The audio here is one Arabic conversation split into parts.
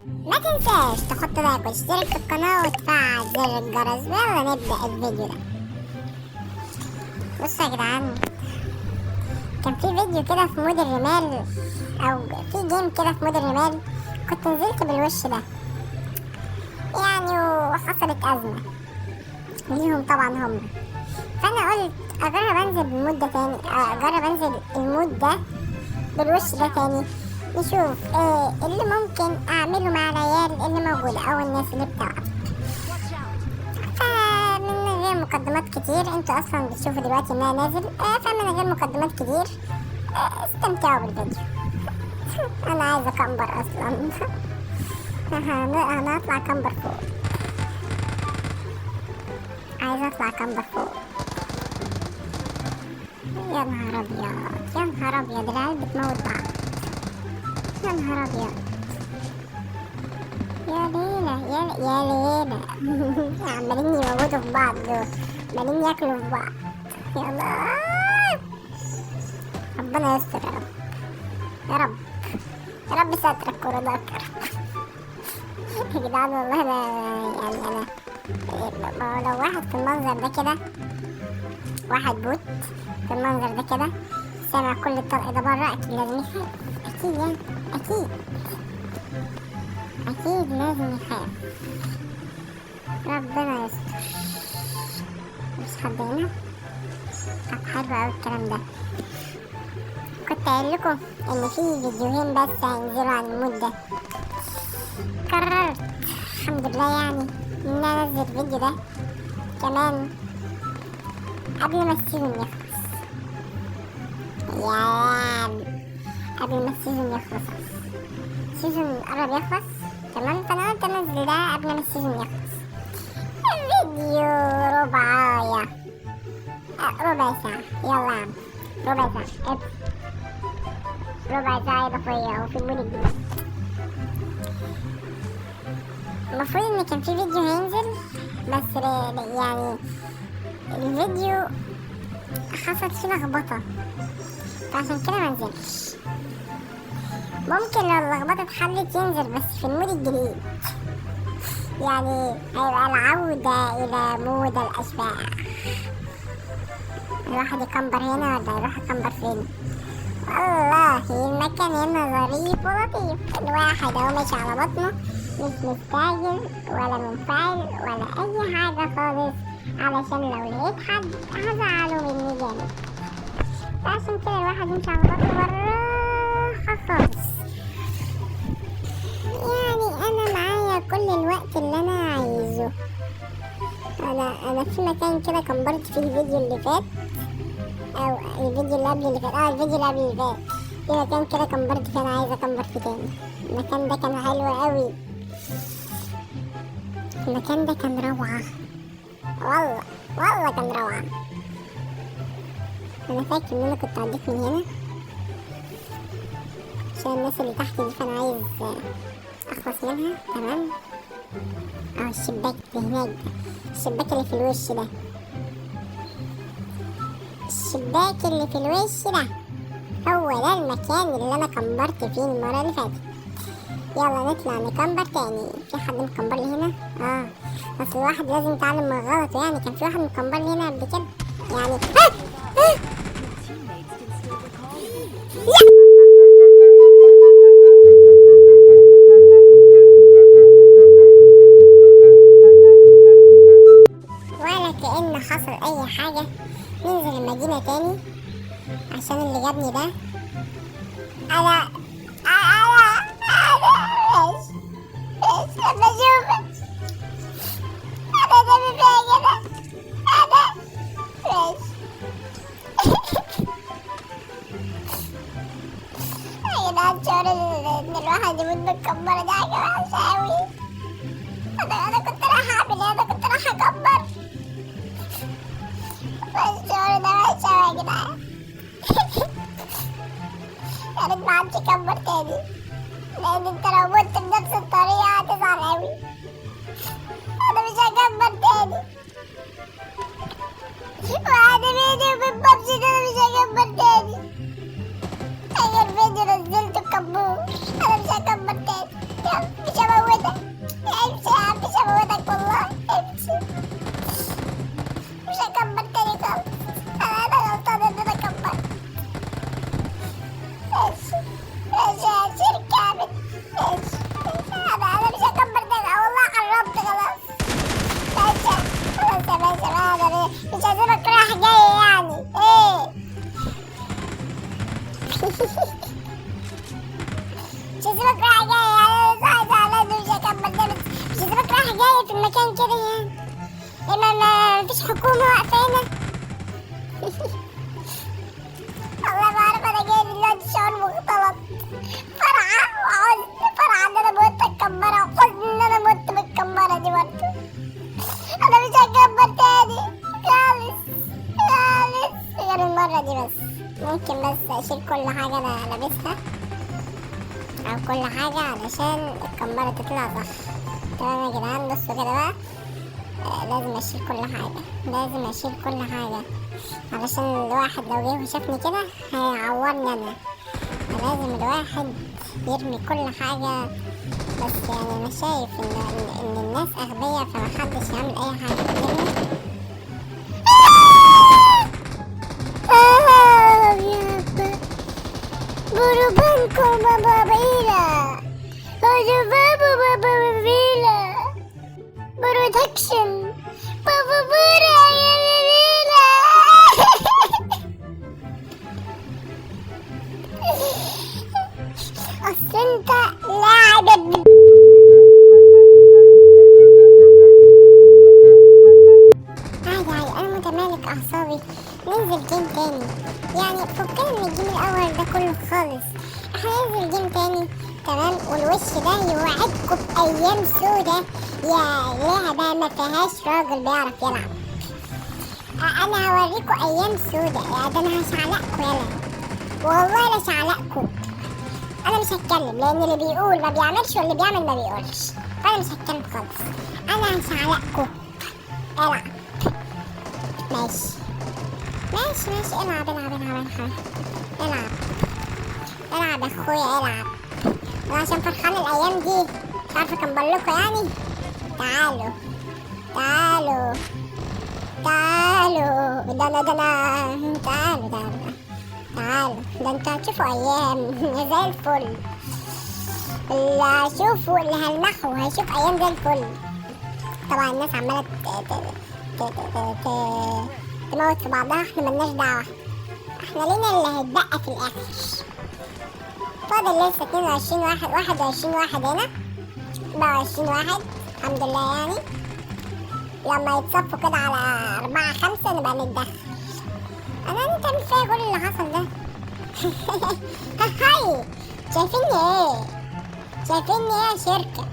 ما تنساش تحط لايك وتشترك في القناة وتفعل زر الجرس. يلا نبدأ الفيديو ده. بصوا يا جدعان، كان في فيديو كده في مود الرمال، او في جيم كده في مود الرمال، كنت نزلت بالوش ده يعني، وحصلت أزمة ليهم طبعا هم. فأنا قلت أجرب أنزل بالمود ده تاني، أجرب أنزل المود ده بالوش ده تاني، نشوف ايه اللي ممكن أعمله مع العيال اللي موجودة أو الناس اللي بتلعب. فمن غير مقدمات كتير، انتوا أصلا بتشوفوا دلوقتي إن أنا نازل، فمن غير مقدمات كتير استمتعوا بالفيديو. أنا عايزة كمبر أصلا. أنا هطلع كمبر فوق، عايزة أطلع كمبر فوق. يا نهار أبيض، يا نهار أبيض، العيال بتموت بعض. يا نهار أبيض، يا ليلى يا ليلى. عمالين يموتوا في بعض دول، عمالين ياكلوا في بعض. يا الله، ربنا يستر يا رب، يا رب يا رب سترك ورضاك يا رب. يا جدعان والله أنا يعني لو واحد في المنظر ده كده، واحد بوت في المنظر ده كده، سامع كل الطلق ده بره، أكيد لازم يخاف. أكيد يعني، أكيد لازم يخاف. ربنا يستر. مش حد هنا؟ طب حلو أوي الكلام ده. كنت قايل لكم إن في فيديوهين بس هينزلوا عن المود ده. قررت الحمد لله يعني إن أنا أنزل الفيديو ده كمان قبل ما السيزون يخلص. قبل ما السيزون يخلص، السيزون قرب يخلص تمام، فأنا قلت أنزل ده قبل ما السيزون يخلص. الفيديو ربع ساعة. يلا يا عم، ربع ساعة إضافية وفي المود الجديد. المفروض إن كان في فيديو هينزل، بس يعني الفيديو حصلت فيه لخبطة، فعشان كده منزلش. ممكن لو اللخبطة اتحلت ينزل، بس في المود الجديد، يعني هيبقى العودة إلى مود الأشباح. الواحد يكمبر هنا ولا يروح يكمبر فين؟ والله المكان هنا ظريف ولطيف. الواحد اهو ماشي على بطنه، مش مستعجل ولا منفعل ولا أي حاجة خالص، علشان لو لقيت حد هزعله مني جامد. فعشان كده الواحد يمشي على بطنه بالراحة خالص. يعني أنا معايا كل الوقت اللي أنا عايزه. أنا في مكان كده كمبرت فيه الفيديو اللي فات، أو الفيديو اللي قبل اللي فات، الفيديو اللي قبل اللي فات، في مكان كده كمبرت فيه، أنا عايزة أكمبر فيه تاني. المكان ده كان حلو قوي، المكان ده كان روعة، والله كان روعة. أنا فاكر إن أنا كنت عديت من هنا عشان الناس اللي تحت دي، فأنا عايز أخلص منها تمام. الشباك اللي هناك ده، الشباك اللي في الوش ده، الشباك اللي في الوش ده هو ده المكان اللي أنا كمبرت فيه المرة اللي فاتت. يلا نطلع نكمبر تاني. في حد مكمبر لي هنا؟ أصل الواحد لازم يتعلم من غلطه، يعني كان في واحد مكمبر لي هنا قبل كده يعني. ولا كأن حصل أي حاجة. ننزل المدينة تاني عشان اللي جابني ده أنا مش لما أشوفك أنا دمي فيها كده. أنا مش يا جدعان، شعور إن الواحد يموت بالكمبرة ده حاجة وحشة أوي. أنا كنت رايحة أعمل إيه؟ أنا كنت رايحة أكمبر، بس الشعور ده وحش أوي يا جدعان. يا ريت محدش يكمبر تاني، لأن أنت لو مت بنفس الطريقة هتزعل أوي. أنا مش هكمبر تاني، وأنا بيني وبين بابجي ده أنا مش هكمبر تاني. أي الفيديو نزلته كمبور، أنا مش هكمبر تاني. يلا مش المكان كده يعني؟ ما فيش حكومة واقفة هنا؟ والله ما اعرف انا جاي دلوقتي شعور مختلط، فرحة وحزن. فرحة ان انا مت الكمبرة، وحزن ان انا مت بالكمبرة دي برضه. انا مش هكبر تاني خالص خالص غير المرة دي بس. ممكن بس اشيل كل حاجة انا لابسها او كل حاجة علشان الكمبرة تطلع صح. تمام يا جدعان، بصوا كده بقى. لازم اشيل كل حاجة، لازم اشيل كل حاجة علشان الواحد لو جه وشافني كده هيعورني انا. فلازم الواحد يرمي كل حاجة. بس يعني انا شايف ان الناس اغبياء، فمحدش يعمل اي حاجة. بربانكم بابا بيلا، بابا بابا بيلا، برودكشن بابا بورا يا بيلا. اصل انت لاعب. عادي انا متمالك اعصابي. ننزل جيم تاني يعني، فكنا من الجيم الاول ده كله خالص. احنا ننزل جيم تاني تمام، والوش ده يوعدكم بايام سودا. يا لعبة ما فيهاش راجل بيعرف يلعب. انا هوريكم ايام سودا. يا ده انا هشعلقكم يلا، والله لا شعلقكم. انا مش هتكلم لان اللي بيقول ما بيعملش واللي بيعمل ما بيقولش، فانا مش هتكلم خالص. انا هشعلقكم. العب ماشي ماشي. العب العب اخويا العب. انا عشان فرحان الايام دي مش عارفه اكمل لكم يعني. تعالوا تعالوا تعالوا، ده انا تعالوا ده انتوا هتشوفوا ايام زي الفل. اللي هشوفوا اللي هلمحوا هيشوف ايام زي الفل. طبعا الناس عماله تموت في بعضها، احنا ملناش دعوه. احنا لينا اللي هيتبقى في الاخر. فاضل لسه 22 واحد، 21 واحد هنا، 24 واحد الحمد لله يعني. لما يتصفوا كده على 4 5 نبقى نتدخل. انا انت مش فاهم كل اللي حصل ده. هاي شايفيني ايه يا شركة؟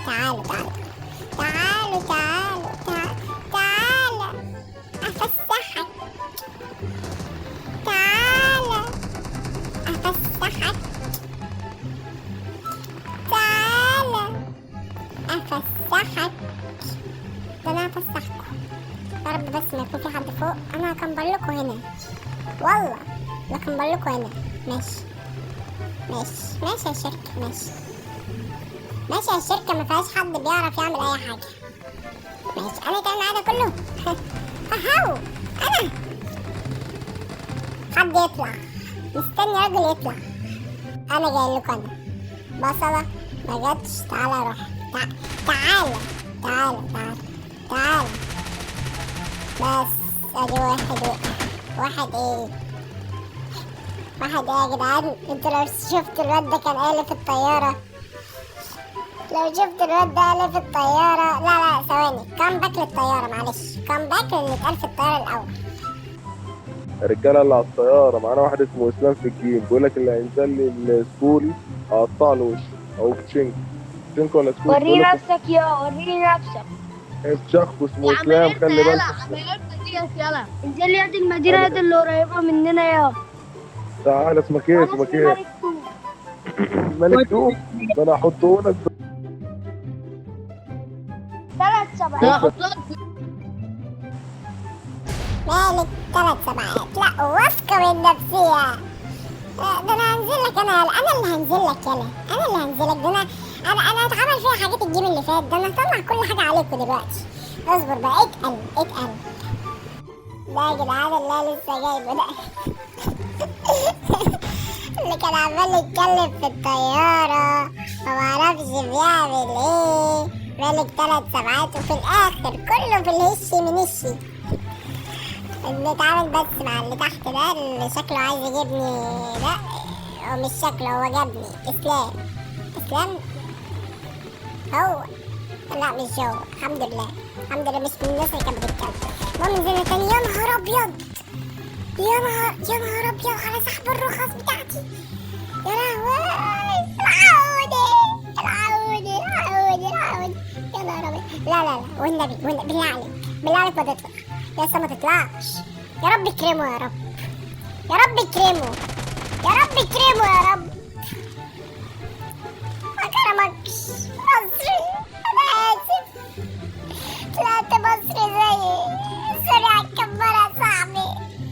تعالوا افسحك. تعالى افسحك. ده انا هفسحكم. يا رب بس ما يكون في حد فوق. انا هكمبر لكم هنا، والله هكمبر لكم هنا. ماشي يا شركة. ماشي يا شركة، ما فيهاش حد بيعرف يعمل اي حاجة. ماشي انا كان معايا ده كله. اهو انا حد يطلع، مستني راجل يطلع. انا جاي لكم انا بصلة ما جاتش. تعالى روح. تعالى بس ادي واحد ايه يا جدعان. انتوا لو شفتوا الواد ده كان قالب في الطيارة. لو شفت الواد ده قالب في الطيارة. لا ثواني، كام باك للطيارة، معلش كام باك اللي اتقال في الطيارة الأول. الرجاله اللي على الطياره معانا واحد اسمه اسلام في الجيم، بيقول لك اللي هينزل لي السكول هقطع له وشه او تشينك ولا سكول. وريني نفسك وريني نفسك. شخص اسمه اسلام، خلي بالك. يلا انزل لي ادي المدينه دي اللي قريبه مننا يا. تعالى اسمك ايه؟ ملك توب. ده انا هحطه لك 3 7. مالك 3 7؟ لا واثقة من نفسيها. ده انا هنزل لك. انا اللي هنزل لك يلا. ده انا اتعمل فيها حاجات الجيم اللي فات. ده انا هطلع كل حاجة عليكم دلوقتي. اصبر بقى. اتقل ده يا جدعان اللي لسه جايبه ده. اللي كان عمال يتكلم في الطيارة ومعرفش بيعمل ايه. مالك 3 7 وفي الاخر كله في الهش من الشي. نتعامل بس مع اللي تحت ده اللي شكله عايز يجيبني. لا هو مش شكله، هو جابني. اسلام هو لا مش جوه، الحمد لله. الحمد لله مش من الناس اللي كانت بتتكلم. المهم نزلنا تاني. يا نهار ابيض، يا نهار ابيض على سحب الرخص بتاعتي. يا لهوي، العودي. يا نهار ابيض. لا والنبي بالله عليك، بالله عليك ما تطلع. لسه ما تطلعش. يا رب اكرمه يا رب، يا رب اكرمه، يا رب اكرمه يا رب. ما كرمكش مصري، انا اسف. طلعت مصري زيي. سوري على الكبارة يا صاحبي.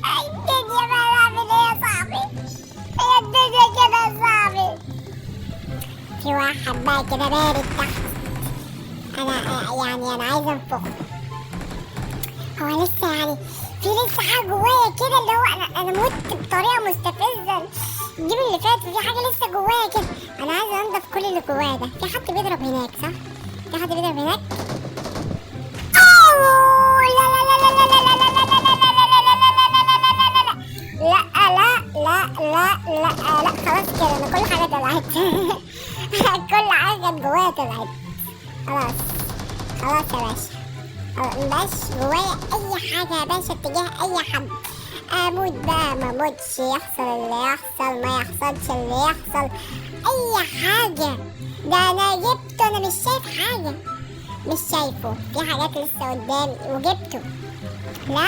الدنيا بقى نعمل ايه يا صاحبي؟ هي الدنيا كده يا صاحبي. في واحد بقى كده بارد تحت. انا عايزه انفخه. هو لسه يعني في لسه حاجه جوايا كده، اللي هو انا مت بطريقه مستفزه الجيم اللي فات، وفي حاجه لسه جوايا كده. انا عايزه انضف كل اللي جوايا ده. في حد بيضرب هناك صح؟ في حد بيضرب هناك. لا لا لا لا لا لا لا لا لا خلاص كده انا كل حاجه طلعت. كل حاجه كانت جوايا طلعت. خلاص يا باشا، مبقاش جوايا اي حاجه يا باشا اتجاه اي حد. اموت بقى ما اموتش، يحصل اللي يحصل، ما يحصلش اللي يحصل، اي حاجه. ده انا جبته، انا مش شايف حاجه، مش شايفه. في حاجات لسه قدامي وجبته. لا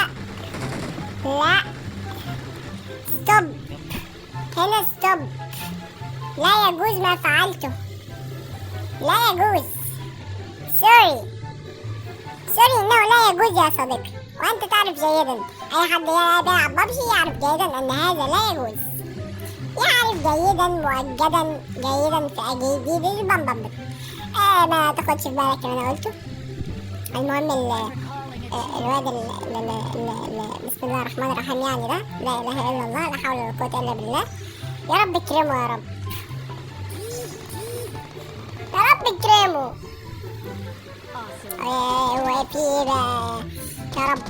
ستوب هنا، ستوب. لا يجوز ما فعلته، لا يجوز. سوري انه لا يجوز يا صديقي، وانت تعرف جيدا. اي حد يلعب ببجي يعرف جيدا ان هذا لا يجوز. يعرف جيدا مؤكدا جيدا في اجيبي البمبم. ما تاخدش في بالك اللي انا قلته. المهم الواد بسم الله الرحمن الرحيم يعني ده لا اله الا الله، لا حول ولا قوه الا بالله. يا رب اكرمه يا رب، يا رب اكرمه. وفي ايه بقى يا رب؟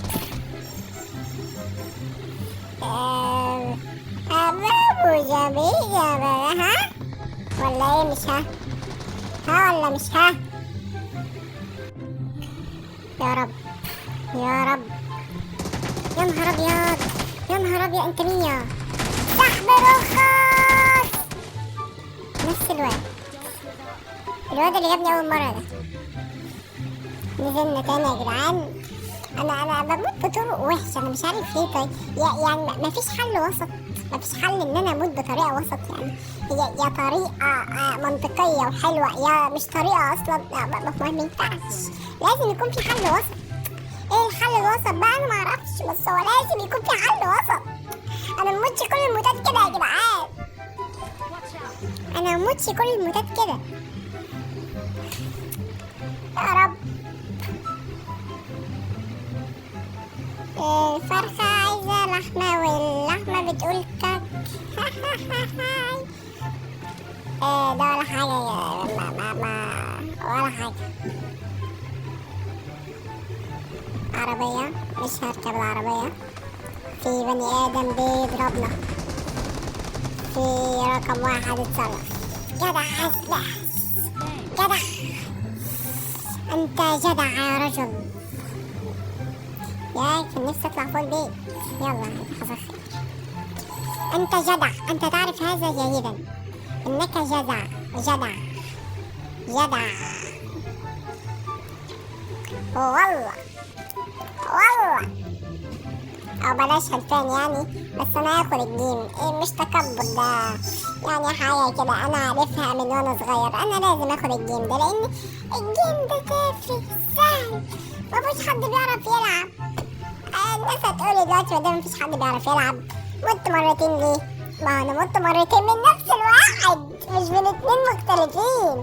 ابو جميل بقى، ها ولا ايه؟ مش ها ولا مش ها؟ يا رب يا رب. يا نهار ابيض، يا نهار ابيض. انت مين يا سحب رخص؟ نفس الواد اللي جابني اول مره ده. نزلنا تاني يا جدعان. انا بموت بطرق وحشه، انا مش عارف ليه. طيب يعني مفيش حل وسط، مفيش حل ان انا اموت بطريقه وسط يعني. يا طريقه منطقيه وحلوه، يا مش طريقه اصلا. ما ينفعش، لازم يكون في حل وسط. ايه الحل الوسط بقى؟ انا معرفش، بس هو لازم يكون في حل وسط. انا مموتش كل الموتات كده يا جدعان، انا مموتش كل الموتات كده. يا رب. الفرخة عايزة لحمة واللحمة بتقول كك. ده ولا حاجة ولا حاجة. عربية، مش هركب العربية. في بني آدم بيضربنا. في رقم 1 اتصرف. جدع جدع، انت جدع يا رجل. يا كان نفسي اطلع فوق البيت. يلا حصل خير. انت جدع، انت تعرف هذا جيدا، انك جدع. والله او بلاش هلفان يعني، بس انا هاخد الجيم. مش تكبر ده يعني، حاجه كده انا عارفها من وانا صغير. انا لازم اخد الجيم ده لان الجيم ده تافه سهل، مفيش حد بيعرف يلعب. الناس هتقولي دلوقتي ما دام مفيش حد بيعرف يلعب مت مرتين ليه؟ ما انا مت مرتين من نفس الواحد، مش من 2 مختلفين.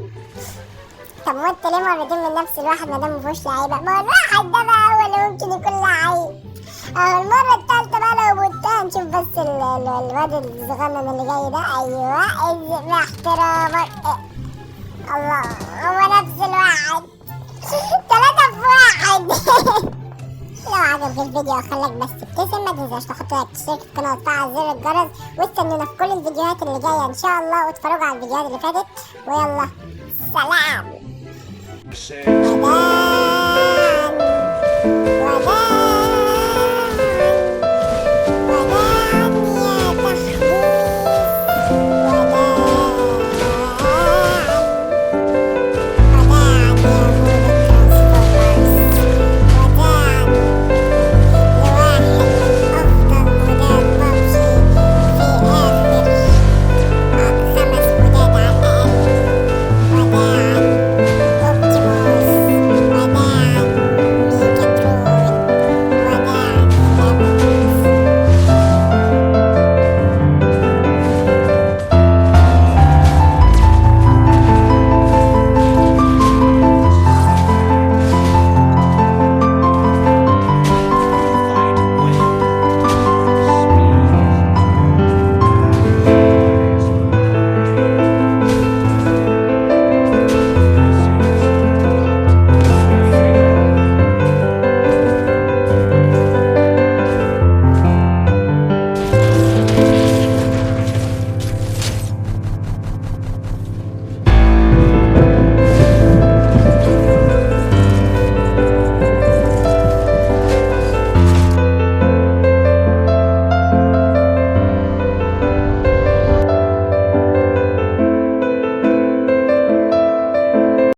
طب مت ليه مرتين من نفس الواحد ما دام مفيهوش لعيبه؟ ما الواحد ده بقى هو اللي ممكن يكون لعيب. المرة التالتة بقى لو متها نشوف بس الواد الصغنن اللي جاي ده. ايوه باحترامك. الله، هو نفس الواحد. 3 في 1. لو عجبك الفيديو خليك بس تبتسم، ما تنساش تحط لايك، تشترك في القناة وتفعل زر الجرس، واستنونا في كل الفيديوهات اللي جاية ان شاء الله، واتفرجوا على الفيديوهات اللي فاتت. ويلا سلام. سلام.